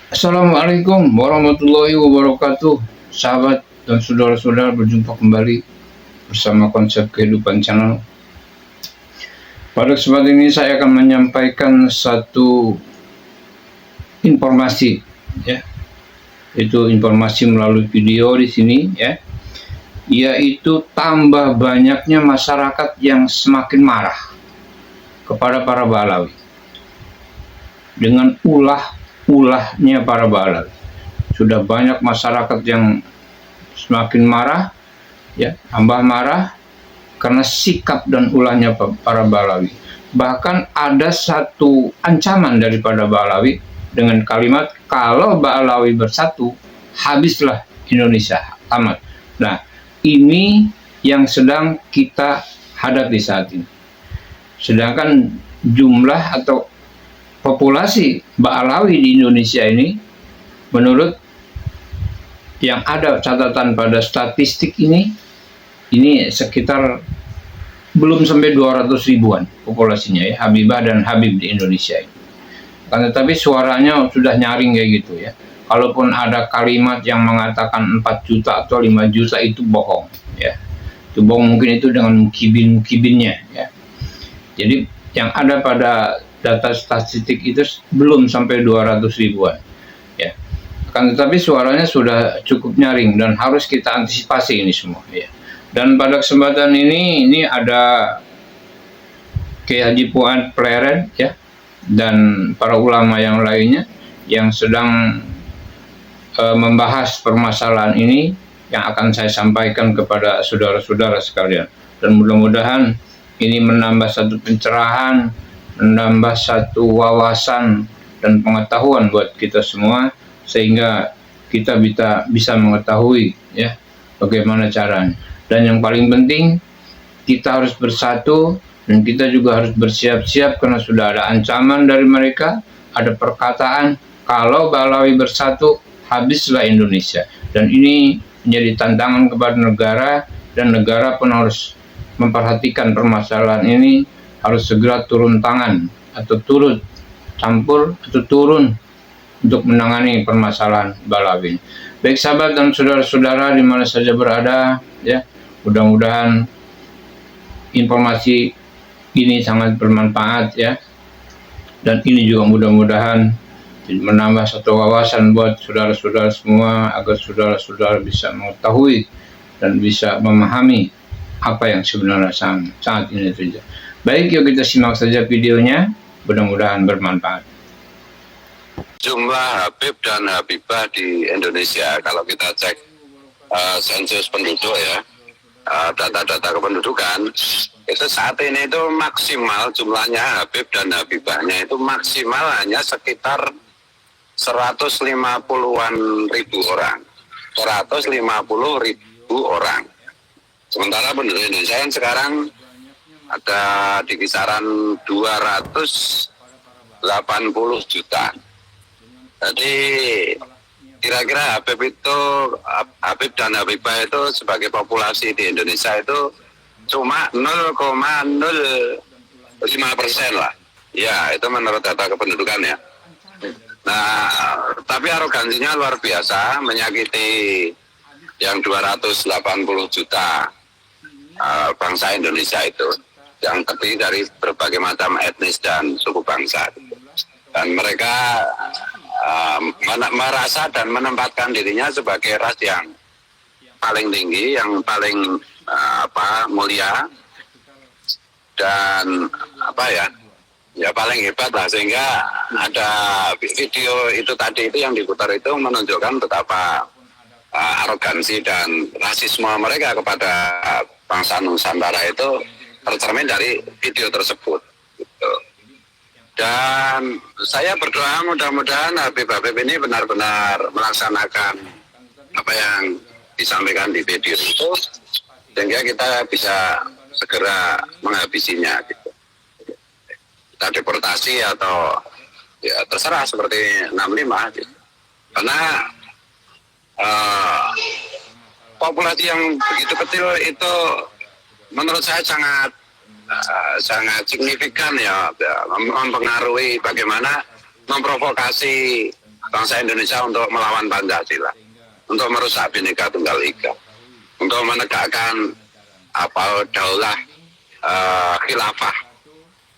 Assalamualaikum warahmatullahi wabarakatuh. Sahabat dan saudara-saudara, berjumpa kembali bersama Konsep Kehidupan Channel. Pada kesempatan ini saya akan menyampaikan satu informasi, ya, itu informasi melalui video di sini, ya, yaitu tambah banyaknya masyarakat yang semakin marah kepada para Balawi dengan ulahnya para Balawi. Sudah banyak masyarakat yang semakin marah, ya, tambah marah karena sikap dan ulahnya para Balawi. Bahkan ada satu ancaman daripada Balawi dengan kalimat, kalau Balawi bersatu, habislah Indonesia, tamat. Nah, ini yang sedang kita hadapi saat ini. Sedangkan jumlah atau populasi Balawi di Indonesia ini, menurut yang ada catatan pada statistik ini sekitar belum sampai 200 ribuan populasinya, ya, Habibah dan Habib di Indonesia ini. Tetapi suaranya sudah nyaring kayak gitu, ya. Kalaupun ada kalimat yang mengatakan 4 juta atau 5 juta itu bohong, ya. Itu bohong, mungkin itu dengan mukibinnya, ya. Jadi yang ada pada data statistik itu belum sampai 200 ribuan, ya. Akan tetapi suaranya sudah cukup nyaring dan harus kita antisipasi ini semua, ya. Dan pada kesempatan ini ada Kiai Haji Fuad Pleret, ya, dan para ulama yang lainnya yang sedang membahas permasalahan ini yang akan saya sampaikan kepada saudara-saudara sekalian. Dan mudah-mudahan ini menambah satu pencerahan, menambah satu wawasan dan pengetahuan buat kita semua, sehingga kita bisa mengetahui, ya, bagaimana caranya. Dan yang paling penting, kita harus bersatu dan kita juga harus bersiap-siap karena sudah ada ancaman dari mereka, ada perkataan kalau Balawi bersatu, habislah Indonesia. Dan ini menjadi tantangan kepada negara, dan negara pun harus memperhatikan permasalahan ini, harus segera turun tangan atau turut campur atau turun untuk menangani permasalahan Balawi. Baik sahabat dan saudara-saudara di mana saja berada, ya, mudah-mudahan informasi ini sangat bermanfaat, ya, dan ini juga mudah-mudahan menambah satu wawasan buat saudara-saudara semua, agar saudara-saudara bisa mengetahui dan bisa memahami apa yang sebenarnya saat ini terjadi. Baik, yuk kita simak saja videonya, mudah-mudahan bermanfaat. Jumlah Habib dan Habibah di Indonesia, kalau kita cek sensus penduduk, ya, data-data kependudukan, itu saat ini itu maksimal jumlahnya Habib dan Habibahnya itu maksimal hanya sekitar 150-an ribu orang. 150 ribu orang. Sementara penduduk Indonesia kan sekarang ada di kisaran 280 juta. Jadi kira-kira Habib dan Habibah itu sebagai populasi di Indonesia itu cuma 0,05% lah. Ya, itu menurut data kependudukan, ya. Nah, tapi arogansinya luar biasa, menyakiti yang 280 juta bangsa Indonesia itu, yang terdiri dari berbagai macam etnis dan suku bangsa. Dan mereka merasa dan menempatkan dirinya sebagai ras yang paling tinggi, yang paling mulia, dan ya paling hebat lah, sehingga ada video itu tadi itu yang diputar itu menunjukkan betapa arogansi dan rasisme mereka kepada bangsa Nusantara itu tercermin dari video tersebut, gitu. Dan saya berdoa mudah-mudahan Habib-Habib ini benar-benar melaksanakan apa yang disampaikan di video itu, sehingga kita bisa segera menghabisinya, gitu. Kita deportasi atau ya terserah seperti 65, gitu. Karena populasi yang begitu kecil itu menurut saya sangat signifikan, ya, mempengaruhi bagaimana memprovokasi bangsa Indonesia untuk melawan Pancasila, untuk merusak Bhinneka Tunggal Ika, untuk menegakkan daulah khilafah,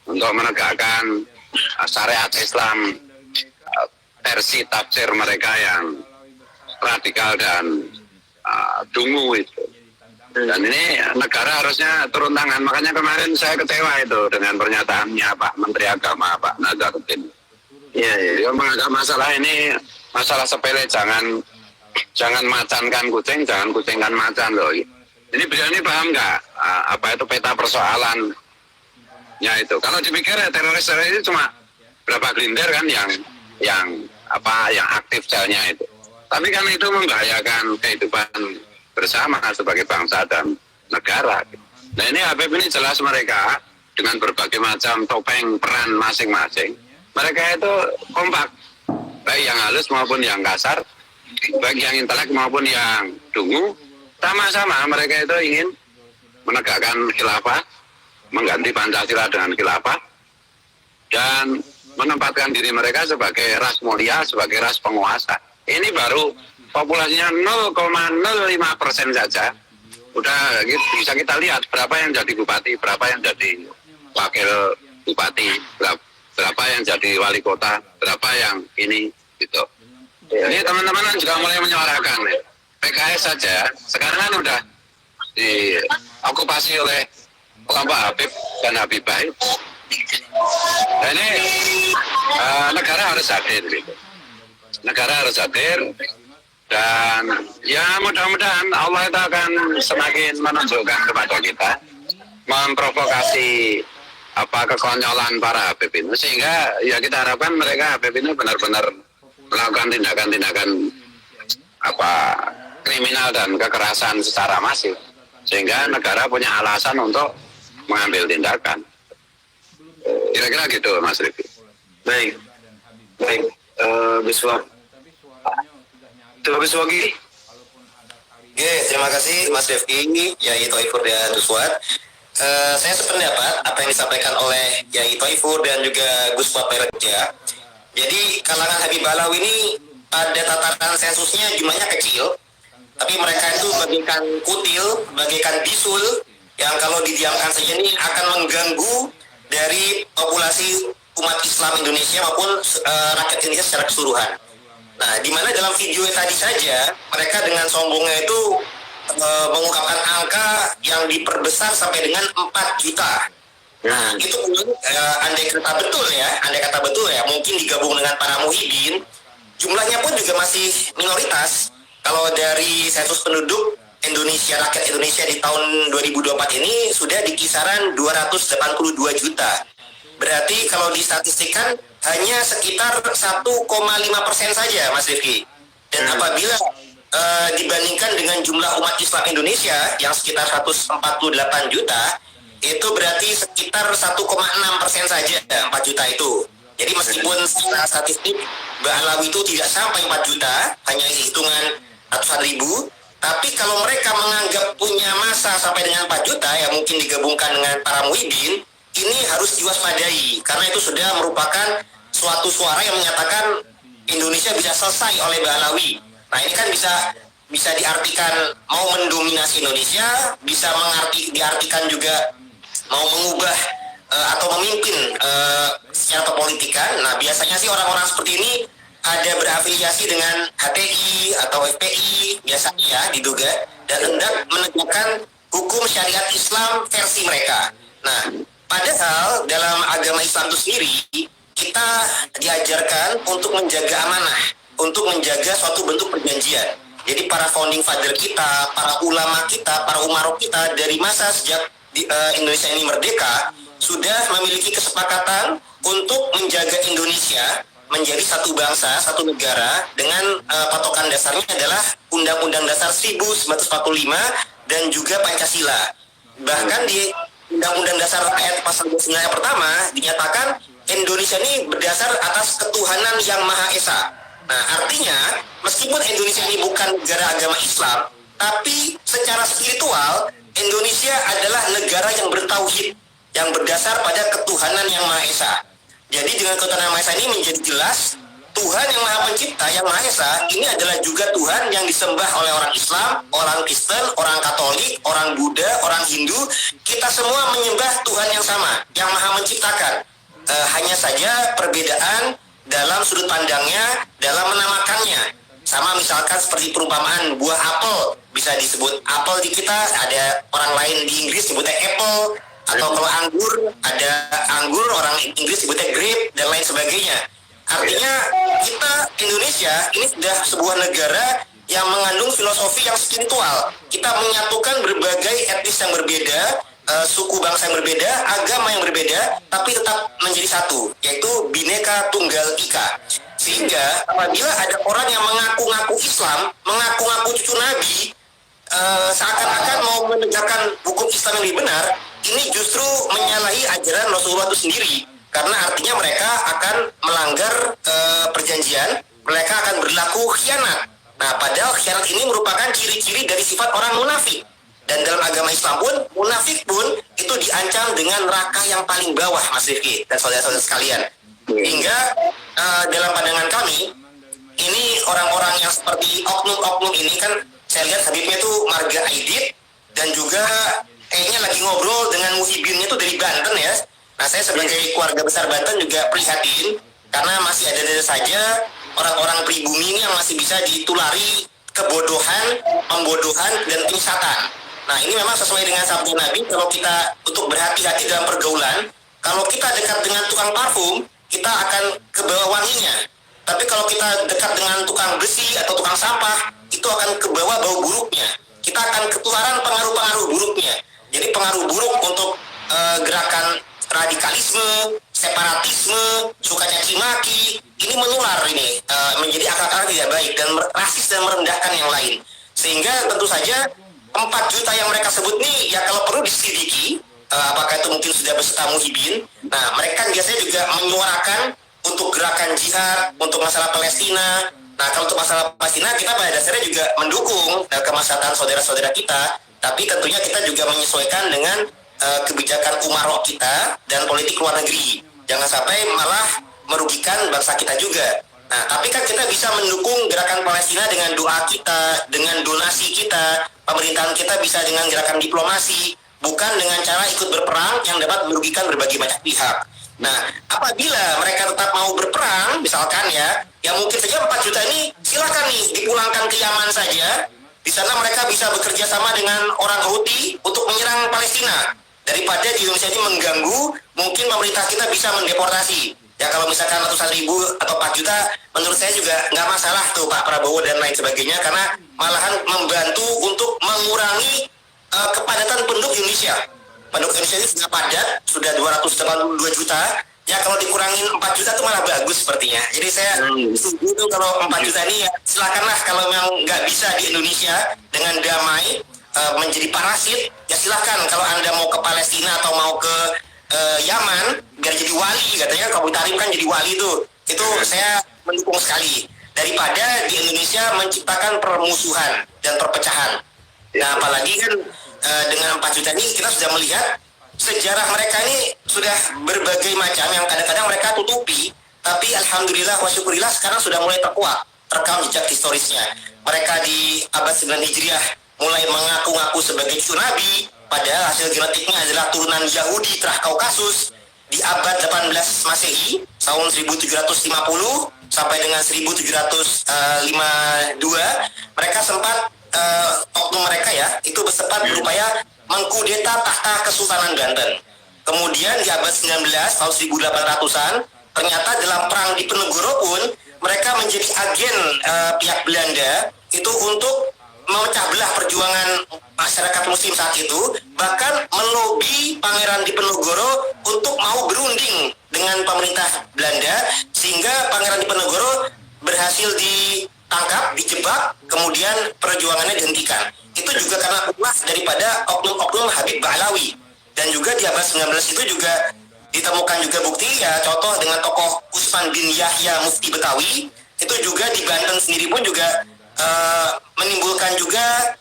untuk menegakkan syariat Islam versi tafsir mereka yang radikal dan dungu itu. Dan ini negara harusnya turun tangan. Makanya kemarin saya kecewa itu dengan pernyataannya Pak Menteri Agama Pak Nazarudin. Dia menganggap masalah ini masalah sepele, jangan macankan kucing, jangan kucingkan macan loh. Ini beliau ini paham nggak apa itu peta persoalannya itu? Kalau dipikir teroris ini cuma berapa gelintir kan yang aktif selnya itu. Tapi kan itu membahayakan kehidupan bersama sebagai bangsa dan negara. Nah ini Habib ini jelas mereka dengan berbagai macam topeng peran masing-masing. Mereka itu kompak, baik yang halus maupun yang kasar, baik yang intelek maupun yang dungu. Sama-sama mereka itu ingin menegakkan khilafah, mengganti Pancasila dengan khilafah, dan menempatkan diri mereka sebagai ras mulia, sebagai ras penguasa. Ini baru populasinya 0,05% saja. Udah bisa kita lihat berapa yang jadi bupati, berapa yang jadi wakil bupati, berapa yang jadi wali kota, berapa yang ini gitu. Ini teman-teman juga mulai menyuarakan nih. PKS saja sekarang kan udah diokupasi oleh kelompok Habib dan Habibah. Nah ini negara harus hadir gitu. Negara harus hadir dan ya mudah-mudahan Allah itu akan semakin menunjukkan kepada kita, memprovokasi kekonyolan para Habib ini, sehingga ya kita harapkan mereka Habib ini benar-benar melakukan tindakan-tindakan kriminal dan kekerasan secara masif, sehingga negara punya alasan untuk mengambil tindakan. Kira-kira gitu Mas Rifki. Baik Biswa. Habis lagi. Oke, terima kasih Mas Rifki, Yai Thoifur dan Duswat. Saya sependapat apa yang disampaikan oleh Yai Thoifur dan juga Gus Papereja. Jadi kalangan Habib Alawi ini pada tataran sensusnya jumlahnya kecil, tapi mereka itu bagaikan kutil, bagaikan bisul yang kalau didiamkan saja ini akan mengganggu dari populasi umat Islam Indonesia maupun rakyat Indonesia secara keseluruhan. Nah, di mana dalam video tadi saja mereka dengan sombongnya itu mengungkapkan angka yang diperbesar sampai dengan 4 juta. Nah, itu andai kata betul ya, mungkin digabung dengan para muhibin, jumlahnya pun juga masih minoritas. Kalau dari sensus penduduk Indonesia, rakyat Indonesia di tahun 2024 ini sudah di kisaran 282 juta. Berarti kalau distatistikkan hanya sekitar 1,5% saja, Mas Rifki. Dan apabila dibandingkan dengan jumlah umat Islam Indonesia yang sekitar 148 juta, itu berarti sekitar 1,6% saja 4 juta itu. Jadi meskipun secara statistik Alawi itu tidak sampai 4 juta, hanya hitungan ratusan ribu, tapi kalau mereka menganggap punya massa sampai dengan 4 juta yang mungkin digabungkan dengan para muhibin, ini harus diwaspadai karena itu sudah merupakan suatu suara yang menyatakan Indonesia bisa selesai oleh Alawi. Nah ini kan bisa diartikan mau mendominasi Indonesia, bisa diartikan juga mau mengubah atau memimpin secara kepolitikan. Nah biasanya sih orang-orang seperti ini ada berafiliasi dengan HTI atau FPI biasanya ya diduga, dan hendak menegakkan hukum syariat Islam versi mereka. Nah padahal dalam agama Islam itu sendiri kita diajarkan untuk menjaga amanah, untuk menjaga suatu bentuk perjanjian. Jadi para founding father kita, para ulama kita, para umarok kita dari masa sejak Indonesia ini merdeka sudah memiliki kesepakatan untuk menjaga Indonesia menjadi satu bangsa, satu negara dengan patokan dasarnya adalah Undang-Undang Dasar 1945 dan juga Pancasila. Bahkan di Undang-Undang Dasar ayat pasal 29 yang pertama dinyatakan Indonesia ini berdasar atas ketuhanan yang Maha Esa. Nah, artinya meskipun Indonesia ini bukan negara agama Islam, tapi secara spiritual Indonesia adalah negara yang bertauhid, yang berdasar pada ketuhanan yang Maha Esa. Jadi dengan ketuhanan yang Maha Esa ini menjadi jelas Tuhan yang Maha Pencipta, yang Maha Esa, ini adalah juga Tuhan yang disembah oleh orang Islam, orang Kristen, orang Katolik, orang Buddha, orang Hindu. Kita semua menyembah Tuhan yang sama, yang Maha Menciptakan. Hanya saja perbedaan dalam sudut pandangnya, dalam menamakannya. Sama misalkan seperti perumpamaan buah apel, bisa disebut apel di kita, ada orang lain di Inggris sebutnya apple. Atau kalau anggur, ada anggur, orang Inggris sebutnya grape, dan lain sebagainya. Artinya kita Indonesia ini sudah sebuah negara yang mengandung filosofi yang spiritual. Kita menyatukan berbagai etnis yang berbeda, suku bangsa yang berbeda, agama yang berbeda, tapi tetap menjadi satu, yaitu Bhinneka Tunggal Ika. Sehingga apabila ada orang yang mengaku-ngaku Islam, mengaku-ngaku cucu Nabi, seakan-akan mau menegakkan hukum Islam yang lebih benar, ini justru menyalahi ajaran Rasulullah itu sendiri. Karena artinya mereka akan melanggar perjanjian, mereka akan berlaku khianat. Nah, padahal khianat ini merupakan ciri-ciri dari sifat orang munafik. Dan dalam agama Islam pun, munafik pun itu diancam dengan neraka yang paling bawah, Mas Rifki dan saudara-saudara sekalian. Hingga dalam pandangan kami, ini orang-orang yang seperti oknum-oknum ini kan, saya lihat Habibnya itu marga Aidit, dan juga kayaknya lagi ngobrol dengan Muhibinnya itu dari Banten ya. Nah, saya sebagai keluarga besar Banten juga prihatin karena masih ada saja orang-orang pribumi ini yang masih bisa ditulari kebodohan, pembodohan, dan penyesatan. Nah, ini memang sesuai dengan sabda Nabi, kalau kita untuk berhati-hati dalam pergaulan, kalau kita dekat dengan tukang parfum, kita akan ke bawah wanginya. Tapi kalau kita dekat dengan tukang besi atau tukang sampah, itu akan ke bawah bau buruknya. Kita akan ketularan pengaruh-pengaruh buruknya. Jadi pengaruh buruk untuk gerakan radikalisme, separatisme, suka caci maki, ini menular ini menjadi akal-akal tidak baik dan rasis dan merendahkan yang lain. Sehingga tentu saja 4 juta yang mereka sebut nih ya kalau perlu diselidiki apakah itu mungkin sudah beserta Muhibin. Nah, mereka biasanya juga menyuarakan untuk gerakan jihad, untuk masalah Palestina. Nah, kalau untuk masalah Palestina kita pada dasarnya juga mendukung kemaslahatan saudara-saudara kita, tapi tentunya kita juga menyesuaikan dengan kebijakan umarok kita dan politik luar negeri. Jangan sampai malah merugikan bangsa kita juga. Nah, tapi kan kita bisa mendukung gerakan Palestina dengan doa kita, dengan donasi kita, pemerintahan kita bisa dengan gerakan diplomasi, bukan dengan cara ikut berperang yang dapat merugikan berbagai macam pihak. Nah, apabila mereka tetap mau berperang, misalkan ya mungkin saja 4 juta ini silakan nih dipulangkan ke Yaman saja. Di sana mereka bisa bekerja sama dengan orang Houthi untuk menyerang Palestina. Daripada di Indonesia ini mengganggu, mungkin pemerintah kita bisa mendeportasi. Ya kalau misalkan ratusan ribu atau 4 juta, menurut saya juga nggak masalah tuh Pak Prabowo dan lain sebagainya, karena malahan membantu untuk mengurangi kepadatan penduduk Indonesia. Penduduk Indonesia ini sudah padat, sudah 282 juta. Ya kalau dikurangin 4 juta itu malah bagus sepertinya. Jadi saya setuju tuh kalau 4 juta ini ya silakanlah, kalau memang nggak bisa di Indonesia dengan damai menjadi parasit, ya silahkan kalau Anda mau ke Palestina atau mau ke Yaman biar jadi wali, katanya Kabu Tarim kan jadi wali tuh. Itu saya mendukung sekali daripada di Indonesia menciptakan permusuhan dan perpecahan. Nah, apalagi kan dengan 4 juta ini kita sudah melihat sejarah mereka ini sudah berbagai macam yang kadang-kadang mereka tutupi, tapi alhamdulillah wa syukurillah sekarang sudah mulai terkuak, terekam jejak historisnya. Mereka di abad 9 Hijriah mulai mengaku-ngaku sebagai cucu Nabi, padahal hasil genetiknya adalah turunan Yahudi terah Kaukasus. Di abad 18 Masehi, tahun 1750 sampai dengan 1752, mereka sempat oknum mereka ya, itu bersempat berupaya mengkudeta tahta Kesultanan Banten. Kemudian di abad 19 tahun 1800-an, ternyata dalam perang di Penegoro pun mereka menjadi agen pihak Belanda itu untuk memecah belah perjuangan masyarakat muslim saat itu, bahkan melobi Pangeran Diponegoro untuk mau berunding dengan pemerintah Belanda, sehingga Pangeran Diponegoro berhasil ditangkap, dijebak, kemudian perjuangannya dihentikan. Itu juga karena ulah daripada oknum-oknum Habib Ba'alawi. Dan juga di abad 19 itu juga ditemukan juga bukti ya, contoh dengan tokoh Usman bin Yahya Mufti Betawi, itu juga di Banten sendiri pun juga menimbulkan juga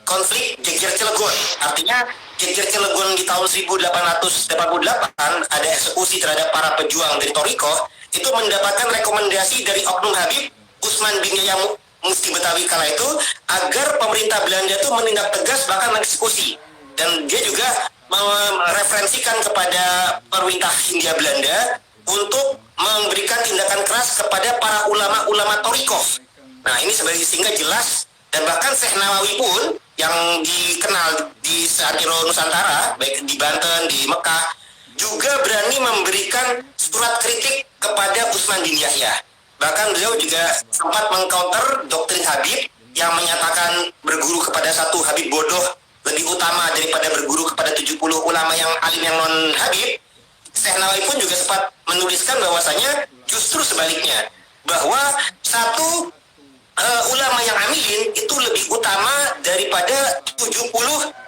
konflik Jejer Cilegon. Artinya Jejer Cilegon di tahun 1888 ada eksekusi terhadap para pejuang dari Torikoh. itu mendapatkan rekomendasi dari Oknum Habib Usman bin Yahya Mufti Betawi kala itu agar pemerintah Belanda itu menindak tegas bahkan mengeksekusi. Dan dia juga mereferensikan kepada pemerintah Hindia Belanda untuk memberikan tindakan keras kepada para ulama-ulama Torikoh. Nah ini sebagai sehingga jelas, dan bahkan Syekh Nawawi pun yang dikenal di Satiro Nusantara, baik di Banten, di Mekah, juga berani memberikan surat kritik kepada Utsman bin Yahya. Bahkan beliau juga sempat mengcounter doktrin Habib yang menyatakan berguru kepada satu Habib bodoh lebih utama daripada berguru kepada 70 ulama yang alim yang non Habib. Syekh Nawawi pun juga sempat menuliskan bahwasanya justru sebaliknya, bahwa satu ulama yang amilin itu lebih utama daripada 70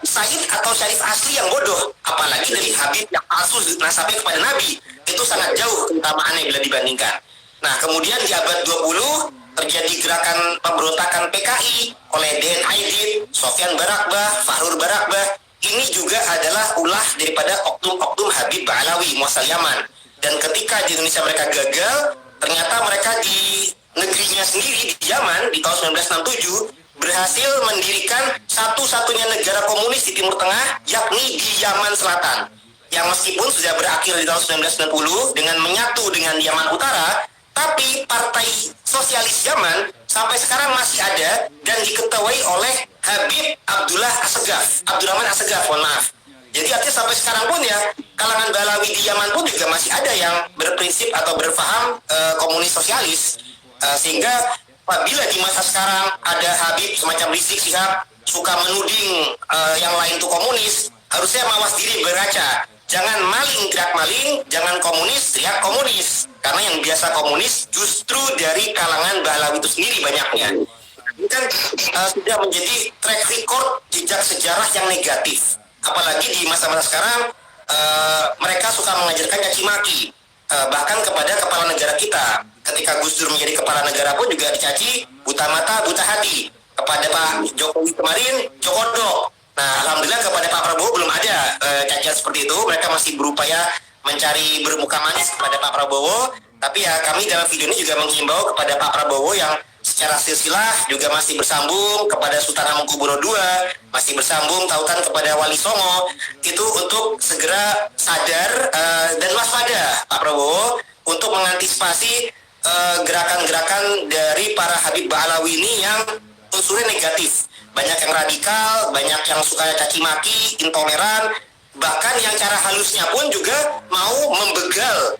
sayyid atau syarif asli yang bodoh, apalagi dari Habib yang palsu nasabnya kepada Nabi. Itu sangat jauh keutamaannya bila dibandingkan. Nah kemudian di abad 20 terjadi gerakan pemberontakan PKI oleh Den Aidit, Sofyan Barakbah, Fahrur Barakbah. Ini juga adalah ulah daripada oknum-oknum Habib Ba'alawi muasal Yaman. Dan ketika di Indonesia mereka gagal, ternyata mereka di negerinya sendiri di Yaman di tahun 1967 berhasil mendirikan satu-satunya negara komunis di Timur Tengah, yakni di Yaman Selatan. Yang meskipun sudah berakhir di tahun 1990 dengan menyatu dengan Yaman Utara, tapi Partai Sosialis Yaman sampai sekarang masih ada dan diketuai oleh Habib Abdurrahman Assegaf, mohon maaf. Jadi artinya sampai sekarang pun ya, kalangan Balawi di Yaman pun juga masih ada yang berprinsip atau berfaham komunis sosialis. Sehingga apabila di masa sekarang ada Habib semacam Rizik Syihab suka menuding yang lain itu komunis, harusnya mawas diri berkaca. Jangan maling teriak maling, jangan komunis teriak komunis. Karena yang biasa komunis justru dari kalangan Balawi itu sendiri banyaknya. Ini kan sudah menjadi track record jejak sejarah yang negatif. Apalagi di masa-masa sekarang mereka suka mengajarkan caci maki, bahkan kepada kepala negara kita. Ketika Gus Dur menjadi kepala negara pun juga dicaci buta mata, buta hati. Kepada Pak Jokowi kemarin, Jokodok. Nah, alhamdulillah kepada Pak Prabowo belum ada cacian seperti itu. Mereka masih berupaya mencari bermuka manis kepada Pak Prabowo. Tapi ya kami dalam video ini juga menghimbau kepada Pak Prabowo yang secara silsilah juga masih bersambung kepada Sultan Hamengkubuwono II, masih bersambung tautan kepada Wali Songo, itu untuk segera sadar dan waspada Pak Prabowo untuk mengantisipasi gerakan-gerakan dari para Habib Ba'alawi ini yang unsurnya negatif. Banyak yang radikal, banyak yang suka caci maki, intoleran, bahkan yang cara halusnya pun juga mau membegal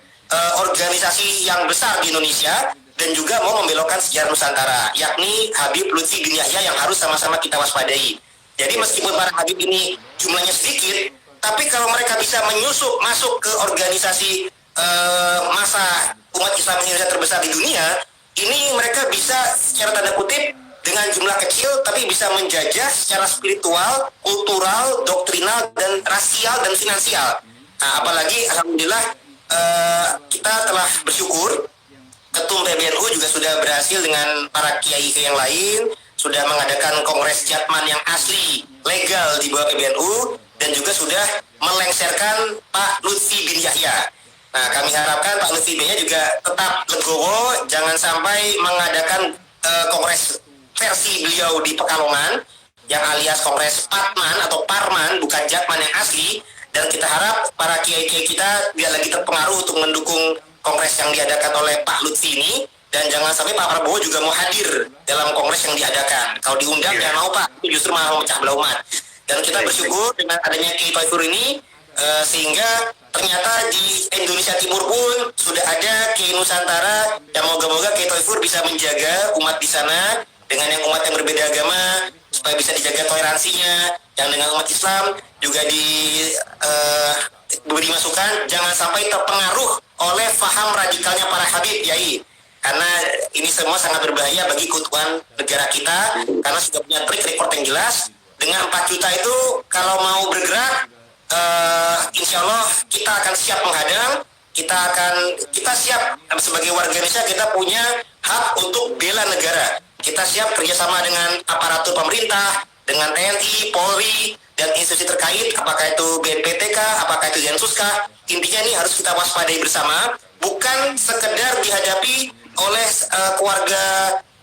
organisasi yang besar di Indonesia dan juga mau membelokkan sejarah Nusantara, yakni Habib Lutfi bin Yahya yang harus sama-sama kita waspadai. Jadi meskipun para Habib ini jumlahnya sedikit, tapi kalau mereka bisa menyusup masuk ke organisasi masa umat Islam Indonesia terbesar di dunia, ini mereka bisa secara tanda kutip dengan jumlah kecil tapi bisa menjajah secara spiritual, kultural, doktrinal, dan rasial dan finansial. Nah, apalagi alhamdulillah kita telah bersyukur Ketum PBNU juga sudah berhasil dengan para kiai yang lain sudah mengadakan kongres Jatman yang asli legal di bawah PBNU dan juga sudah melengsarkan Pak Lutfi bin Yahya. Nah, kami harapkan Pak Lutfi bin Yahya juga tetap legowo, jangan sampai mengadakan kongres versi beliau di Pekalongan yang alias kongres Patman atau Parman, bukan Jatman yang asli. Dan kita harap para kiai-kiai kita tidak lagi terpengaruh untuk mendukung kongres yang diadakan oleh Pak Lutfi ini. Dan jangan sampai Pak Prabowo juga mau hadir dalam kongres yang diadakan. Kalau diundang jangan mau Pak, itu justru malah memecah belah umat. Dan kita bersyukur dengan adanya Kiai Thaifur ini sehingga ternyata di Indonesia Timur pun sudah ada Kiai Nusantara yang moga-moga Kiai Thaifur bisa menjaga umat di sana dengan yang umat yang berbeda agama supaya bisa dijaga toleransinya. Yang dengan umat Islam juga diberi masukan jangan sampai terpengaruh oleh faham radikalnya para Habib Yai, karena ini semua sangat berbahaya bagi keutuhan negara kita karena sudah punya track record yang jelas. Dengan 4 juta itu kalau mau bergerak insya Allah kita akan siap menghadang, kita siap sebagai warga Indonesia, kita punya hak untuk bela negara, kita siap kerjasama dengan aparatur pemerintah, dengan TNI, Polri, dan institusi terkait, apakah itu BNPTK, apakah itu Densuska. Intinya ini harus kita waspadai bersama bukan sekedar dihadapi oleh keluarga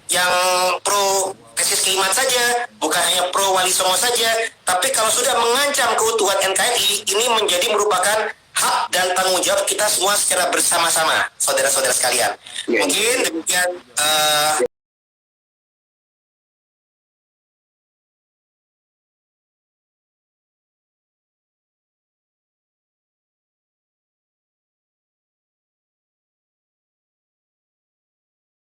yang pro Kesis Keimat saja, bukan hanya pro Wali Songo saja, tapi kalau sudah mengancam keutuhan NKRI, ini menjadi merupakan hak dan tanggung jawab kita semua secara bersama-sama, saudara-saudara sekalian. Mungkin demikian